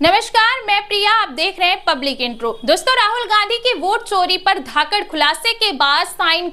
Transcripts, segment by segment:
नमस्कार, मैं प्रिया। आप देख रहे हैं पब्लिक इंट्रो। दोस्तों, राहुल गांधी की वोट चोरी पर धाकड़ खुलासे के बाद साइन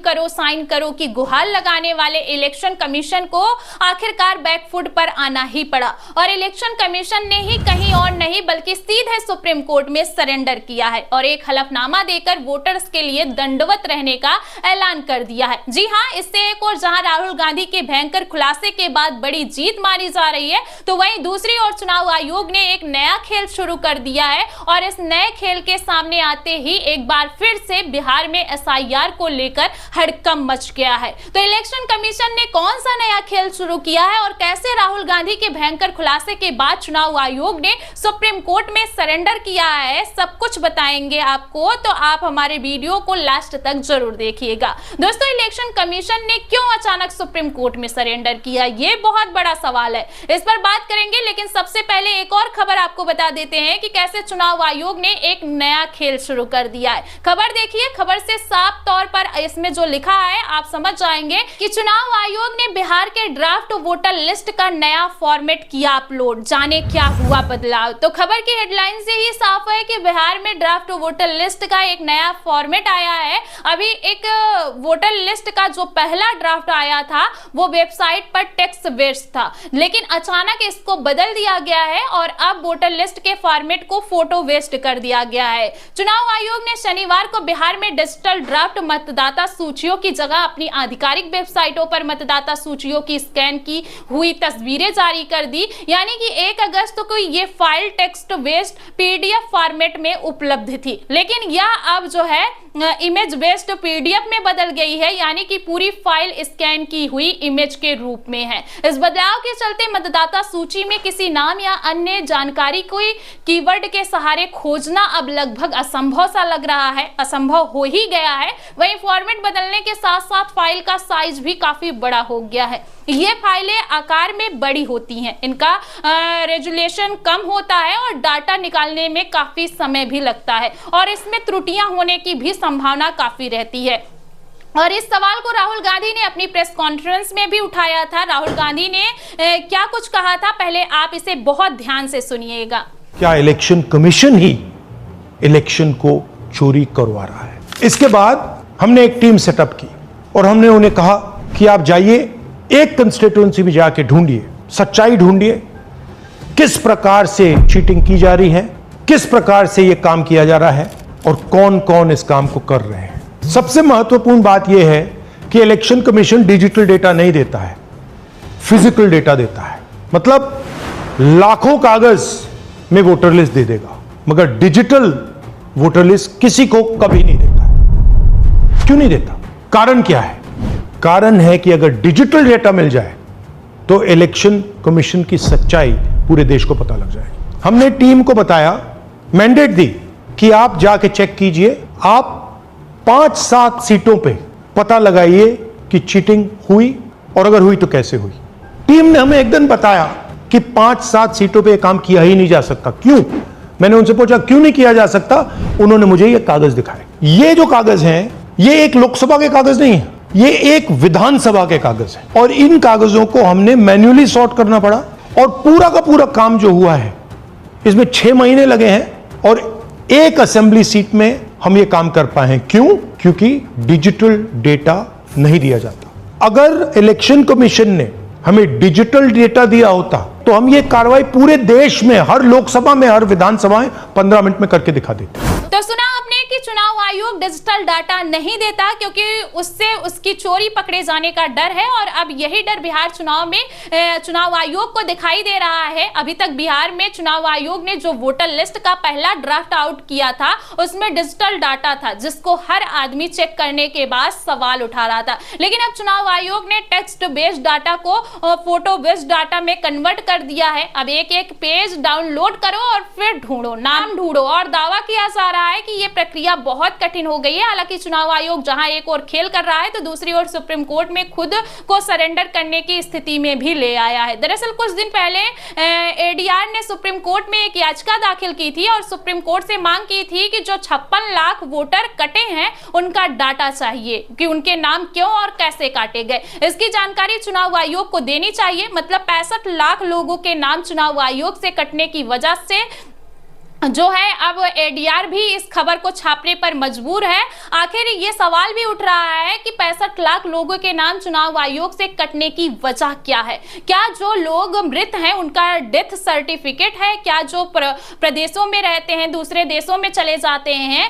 करो की गुहार लगाने वाले इलेक्शन कमीशन को आखिरकार बैकफुट पर आना ही पड़ा और इलेक्शन कमीशन ने ही कहीं और नहीं बल्कि सीधे सुप्रीम कोर्ट में सरेंडर किया है और एक हलफनामा देकर वोटर्स के लिए दंडवत रहने का ऐलान कर दिया है। जी हां, इससे एक और जहां राहुल गांधी के भयंकर खुलासे के बाद बड़ी जीत मारी जा रही है, तो वहीं दूसरी ओर चुनाव आयोग ने एक नया खेल शुरू कर दिया है और इस नए खेल के सामने आते ही एक बार फिर से बिहार में एसआईआर को लेकर हड़कंप मच गया है। तो इलेक्शन कमीशन ने कौन सा नया खेल शुरू किया है और कैसे राहुल गांधी के भयंकर खुलासे के बाद चुनाव आयोग ने सुप्रीम कोर्ट में सरेंडर किया है, सब कुछ बताएंगे आपको, तो आप हमारे वीडियो को लास्ट तक जरूर देखिएगा। दोस्तों, इलेक्शन कमीशन ने क्यों अचानक सुप्रीम कोर्ट में सरेंडर किया, ये बहुत बड़ा सवाल है, इस पर बात करेंगे। लेकिन सबसे पहले एक और खबर आपको बता देते हैं कि कैसे चुनाव आयोग ने एक नया खेल शुरू कर दिया है। खबर देखिए, खबर से साफ तौर पर इसमें जो लिखा है आप समझ जाएंगे कि चुनाव आयोग ने बिहार के ड्राफ्ट वोटर लिस्ट का नया फॉर्मेट किया अपलोड। जाने क्या हुआ बदलाव। तो खबर की हेडलाइन से ही साफ है कि बिहार में ड्राफ्ट वोटर लिस्ट का एक नया फॉर्मेट आया है। अभी एक वोटर लिस्ट का जो पहला ड्राफ्ट आया था वो वेबसाइट पर टेक्स्ट बेस्ड था, लेकिन अचानक इसको बदल दिया गया है और अब वोटर लिस्ट के फॉर्मेट को फोटो बेस्ड कर दिया गया है। चुनाव आयोग ने शनिवार को बिहार में डिजिटल ड्राफ्ट मतदाता सूचियों की जगह अपनी आधिकारिक वेबसाइटों पर मतदाता सूचियों की स्कैन की हुई तस्वीरें जारी कर दी। यानी कि 1 अगस्त को ये file text based PDF format में उपलब्ध थी, लेकिन यह अब जो है इमेज बेस्ड पीडीएफ में बदल गई है, यानी कि पूरी फाइल स्कैन की हुई इमेज के रूप में है। इस बदलाव के चलते मतदाता सूची में किसी नाम या अन्य जानकारी कोई कीवर्ड के सहारे खोजना अब लगभग असंभव सा लग रहा है, असंभव हो ही गया है। वहीं फॉर्मेट बदलने के साथ साथ फाइल का साइज भी काफी बड़ा हो गया है। ये फाइलें आकार में बड़ी होती हैं, इनका रेजोल्यूशन कम होता है और डाटा निकालने में काफी समय भी लगता है और इसमें त्रुटियां होने की भी संभावना काफी रहती है। और इस सवाल को राहुल गांधी ने अपनी प्रेस कॉन्फ्रेंस में भी उठाया था। राहुल गांधी ने क्या कुछ कहा था, पहले आप इसे बहुत ध्यान से सुनिएगा। क्या इलेक्शन कमीशन ही इलेक्शन को चोरी करवा रहा है? इसके बाद हमने एक टीम सेटअप की और हमने उन्हें कहा कि आप जाइए एक कंस्टिट्यूएंसी में जाके ढूंढिए, सच्चाई ढूंढिए, किस प्रकार से चीटिंग की जा रही है, किस प्रकार से यह काम किया जा रहा है और कौन कौन इस काम को कर रहे हैं। सबसे महत्वपूर्ण बात यह है कि इलेक्शन कमीशन डिजिटल डेटा नहीं देता है, फिजिकल डेटा देता है। मतलब लाखों कागज में वोटर लिस्ट दे देगा, मगर डिजिटल वोटर लिस्ट किसी को कभी नहीं देता है। क्यों नहीं देता? कारण क्या है? कारण है कि अगर डिजिटल डेटा मिल जाए तो इलेक्शन कमीशन की सच्चाई पूरे देश को पता लग जाएगी। हमने टीम को बताया, मैंडेट दी कि आप जाके चेक कीजिए, आप 5-7 सीटों पे पता लगाइए कि चीटिंग हुई और अगर हुई तो कैसे हुई। टीम ने हमें एक दिन बताया कि 5-7 सीटों पे काम किया ही नहीं जा सकता। क्यों? मैंने उनसे पूछा क्यों नहीं किया जा सकता। उन्होंने मुझे ये कागज दिखाए। ये जो कागज हैं, ये एक लोकसभा के कागज नहीं है, ये एक विधानसभा के कागज है और इन कागजों को हमने मैन्युअली सॉर्ट करना पड़ा और पूरा का पूरा काम जो हुआ है इसमें 6 महीने लगे हैं और एक असेंबली सीट में हम ये काम कर पाए हैं। क्यों? क्योंकि डिजिटल डेटा नहीं दिया जाता। अगर इलेक्शन कमीशन ने हमें डिजिटल डेटा दिया होता तो हम ये कार्रवाई पूरे देश में, हर लोकसभा में, हर विधानसभा में 15 मिनट में करके दिखा देते। तो सुना आपने कि चुनाव आयोग डिजिटल डाटा नहीं देता क्योंकि उससे उसकी चोरी पकड़े जाने का डर है और अब यही डर बिहार चुनाव में चुनाव आयोग को दिखाई दे रहा है। अभी तक बिहार में चुनाव आयोग ने जो वोटर लिस्ट का पहला ड्राफ्ट आउट किया था उसमें डिजिटल डाटा था जिसको हर आदमी चेक करने के बाद सवाल उठा रहा था, लेकिन अब चुनाव आयोग ने टेक्स्ट बेस्ड डाटा को फोटो बेस्ड डाटा में कन्वर्ट कर दिया है। अब एक एक पेज डाउनलोड करो और फिर ढूंढो, नाम ढूंढो और दावा किया जा रहा है कि यह प्रक्रिया बहुत कठिन हो गई है। हालांकि चुनाव आयोग जहां एक और खेल कर रहा है तो दूसरी ओर सुप्रीम कोर्ट में खुद को सरेंडर करने की स्थिति में भी ले आया है। दरअसल कुछ दिन पहले एडीआर ने सुप्रीम कोर्ट में एक याचिका दाखिल की थी और सुप्रीम कोर्ट से मांग की थी कि जो 56 लाख वोटर कटे हैं उनका डाटा चाहिए कि उनके नाम क्यों और कैसे काटे गए, इसकी जानकारी चुनाव आयोग को देनी चाहिए। मतलब 65 लाख लोगों के नाम चुनाव आयोग से कटने की वजह से जो है अब एडीआर भी इस खबर को छापने पर मजबूर है। आखिर ये सवाल भी उठ रहा है कि 65 लाख लोगों के नाम चुनाव आयोग से कटने की वजह क्या है? क्या जो लोग मृत हैं उनका डेथ सर्टिफिकेट है? क्या जो प्रदेशों में रहते हैं दूसरे देशों में चले जाते हैं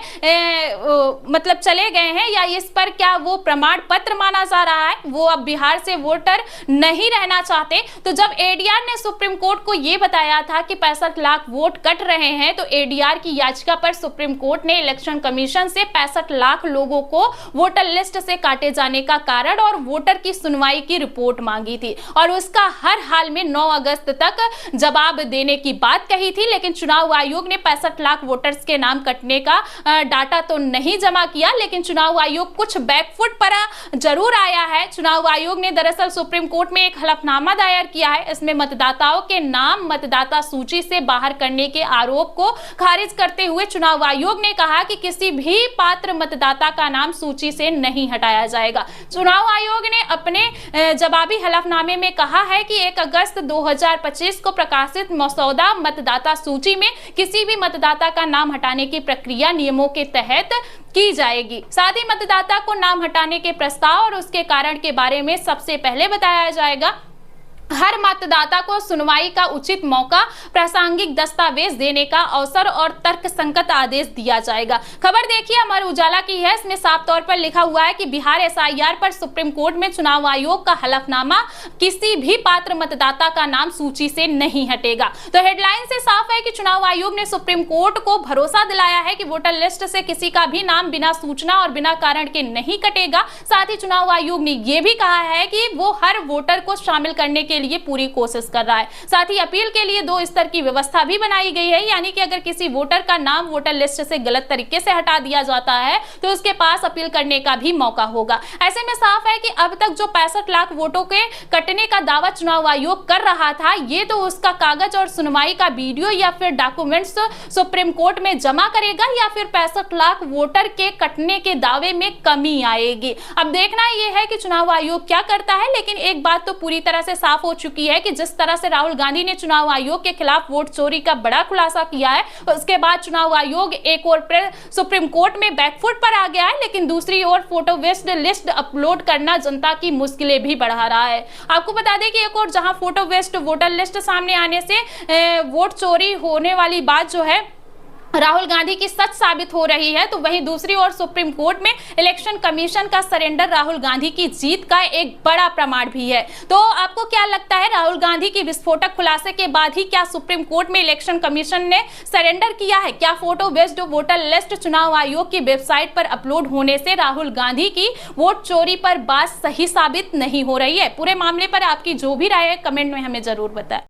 मतलब चले गए हैं, या इस पर क्या वो प्रमाण पत्र माना जा रहा है? वो अब बिहार से वोटर नहीं रहना चाहते। तो जब एडीआर ने सुप्रीम कोर्ट को ये बताया था कि 65 लाख वोट कट रहे हैं, तो एडीआर की याचिका पर सुप्रीम कोर्ट ने इलेक्शन कमीशन से 65 लाख लोगों को वोटर लिस्ट से काटे जाने का कारण और वोटर की सुनवाई की रिपोर्ट मांगी थी और उसका हर हाल में 9 अगस्त तक जवाब देने की बात कही थी। लेकिन चुनाव आयोग ने 65 लाख वोटर्स के नाम कटने का डाटा तो नहीं जमा किया, लेकिन चुनाव आयोग कुछ बैकफुट पर जरूर आया है। चुनाव आयोग ने दरअसल सुप्रीम कोर्ट में एक हलफनामा दायर किया है। इसमें मतदाताओं के नाम मतदाता सूची से बाहर करने के आरोप को खारिज करते हुए चुनाव आयोग ने कहा कि किसी भी पात्र मतदाता का नाम सूची से नहीं हटाया जाएगा। चुनाव आयोग ने अपने जवाबी हलफनामे में कहा है कि 1 अगस्त 2025 को प्रकाशित मसौदा मतदाता सूची में किसी भी मतदाता का नाम हटाने की प्रक्रिया नियमों के तहत की जाएगी। साथ ही मतदाता को नाम हटाने के प्रस्ताव और उसके कारण के बारे में सबसे पहले बताया जाएगा। हर मतदाता को सुनवाई का उचित मौका, प्रासंगिक दस्तावेज देने का अवसर और तर्कसंगत आदेश दिया जाएगा। खबर देखिए अमर उजाला की है। इसमें साफ तौर पर लिखा हुआ है कि बिहार एसआईआर पर सुप्रीम कोर्ट में चुनाव आयोग का हलफनामा, किसी भी पात्र मतदाता का नाम सूची से नहीं हटेगा। तो हेडलाइन से साफ है कि चुनाव आयोग ने सुप्रीम कोर्ट को भरोसा दिलाया है कि वोटर लिस्ट से किसी का भी नाम बिना सूचना और बिना कारण के नहीं कटेगा। साथ ही चुनाव आयोग ने यह भी कहा है कि वो हर वोटर को शामिल करने के लिए पूरी कोशिश कर रहा है। साथ ही अपील के लिए 2 स्तर की व्यवस्था भी बनाई गई है, यानी कि अगर किसी वोटर का नाम वोटर लिस्ट से गलत तरीके से हटा दिया जाता है तो उसके पास अपील करने का भी मौका होगा। ऐसे में साफ है कि अब तक जो 65 लाख वोटों के कटने का दावा चुनाव आयोग कर रहा था, ये तो उसका कागज और सुनवाई का वीडियो या फिर डॉक्यूमेंट्स सुप्रीम कोर्ट में जमा करेगा या फिर 65 लाख वोटर के कटने के दावे में कमी आएगी। अब देखना यह है कि चुनाव आयोग क्या करता है। लेकिन एक बात तो पूरी तरह से साफ हो चुकी है कि जिस तरह से राहुल गांधी ने चुनाव आयोग के खिलाफ वोट चोरी का बड़ा खुलासा किया है, उसके बाद चुनाव आयोग एक और सुप्रीम कोर्ट में बैकफुट पर आ गया है, लेकिन दूसरी ओर फोटो वेस्ट लिस्ट अपलोड करना जनता की मुश्किलें भी बढ़ा रहा है। आपको बता दें कि एक और जहां फोटो वेस्ट वोटर लिस्ट सामने आने से वोट चोरी होने वाली बात जो है राहुल गांधी की सच साबित हो रही है, तो वहीं दूसरी ओर सुप्रीम कोर्ट में इलेक्शन कमीशन का सरेंडर राहुल गांधी की जीत का एक बड़ा प्रमाण भी है। तो आपको क्या लगता है, राहुल गांधी की विस्फोटक खुलासे के बाद ही क्या सुप्रीम कोर्ट में इलेक्शन कमीशन ने सरेंडर किया है? क्या फोटो बेस्ड वोटर लिस्ट चुनाव आयोग की वेबसाइट पर अपलोड होने से राहुल गांधी की वोट चोरी पर बात सही साबित नहीं हो रही है? पूरे मामले पर आपकी जो भी राय है कमेंट में हमें जरूर बताएं।